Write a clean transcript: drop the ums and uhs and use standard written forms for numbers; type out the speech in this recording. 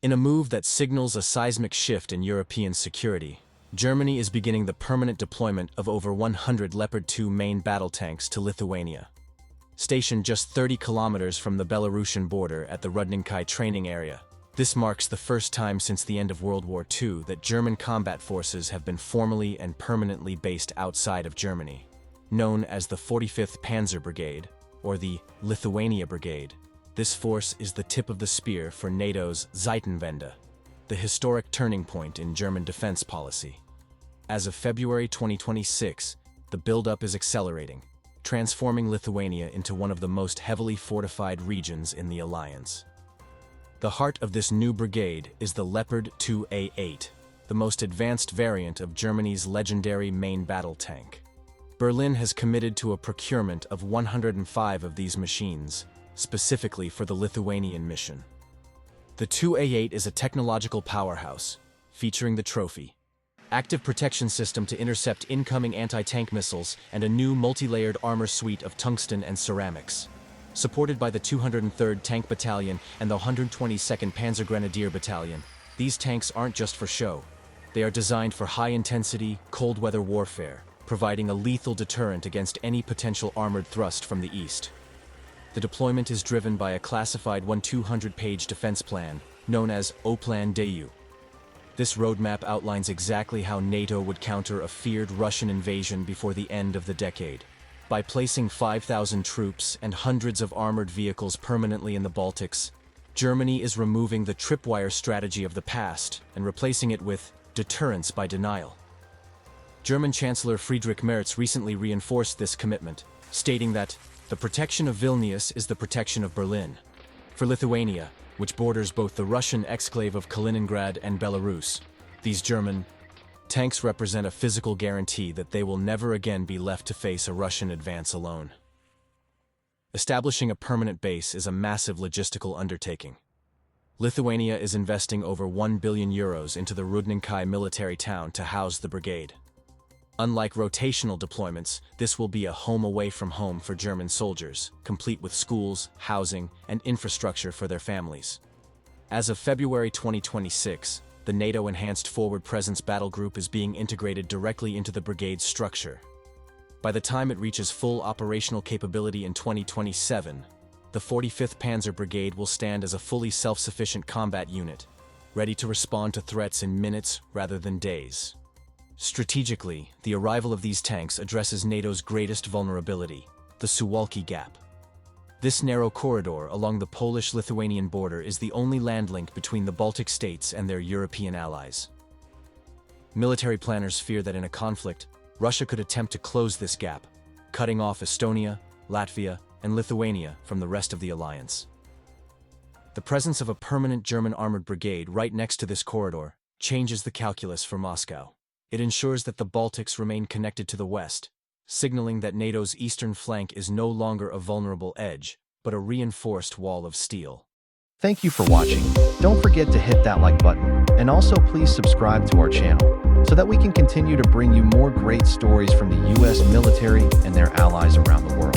In a move that signals a seismic shift in European security, Germany is beginning the permanent deployment of over 100 Leopard 2 main battle tanks to Lithuania. Stationed just 30 kilometers from the Belarusian border at the Rūdninkai training area, this marks the first time since the end of World War II that German combat forces have been formally and permanently based outside of Germany. Known as the 45th Panzer Brigade, or the Lithuania Brigade, this force is the tip of the spear for NATO's Zeitenwende, the historic turning point in German defense policy. As of February 2026, the buildup is accelerating, transforming Lithuania into one of the most heavily fortified regions in the alliance. The heart of this new brigade is the Leopard 2A8, the most advanced variant of Germany's legendary main battle tank. Berlin has committed to a procurement of 105 of these machines, specifically for the Lithuanian mission. The 2A8 is a technological powerhouse, featuring the trophy, active protection system to intercept incoming anti-tank missiles, and a new multi-layered armor suite of tungsten and ceramics. Supported by the 203rd Tank Battalion and the 122nd Panzergrenadier Battalion, these tanks aren't just for show. They are designed for high-intensity, cold-weather warfare, providing a lethal deterrent against any potential armored thrust from the east. The deployment is driven by a classified 200-page defense plan, known as O Plan DEU. This roadmap outlines exactly how NATO would counter a feared Russian invasion before the end of the decade. By placing 5,000 troops and hundreds of armored vehicles permanently in the Baltics, Germany is removing the tripwire strategy of the past and replacing it with deterrence by denial. German Chancellor Friedrich Merz recently reinforced this commitment, stating that the protection of Vilnius is the protection of Berlin. For Lithuania, which borders both the Russian exclave of Kaliningrad and Belarus, these German tanks represent a physical guarantee that they will never again be left to face a Russian advance alone. Establishing a permanent base is a massive logistical undertaking. Lithuania is investing over 1 billion euros into the Rūdninkai military town to house the brigade. Unlike rotational deployments, this will be a home away from home for German soldiers, complete with schools, housing, and infrastructure for their families. As of February 2026, the NATO Enhanced Forward Presence Battle Group is being integrated directly into the brigade's structure. By the time it reaches full operational capability in 2027, the 45th Panzer Brigade will stand as a fully self-sufficient combat unit, ready to respond to threats in minutes rather than days. Strategically, the arrival of these tanks addresses NATO's greatest vulnerability, the Suwalki Gap. This narrow corridor along the Polish-Lithuanian border is the only land link between the Baltic states and their European allies. Military planners fear that in a conflict, Russia could attempt to close this gap, cutting off Estonia, Latvia, and Lithuania from the rest of the alliance. The presence of a permanent German armored brigade right next to this corridor changes the calculus for Moscow. It ensures that the Baltics remain connected to the west, signaling that NATO's eastern flank is no longer a vulnerable edge, but a reinforced wall of steel. Thank you for watching. Don't forget to hit that like button, and also please subscribe to our channel, so that we can continue to bring you more great stories from the US military and their allies around the world.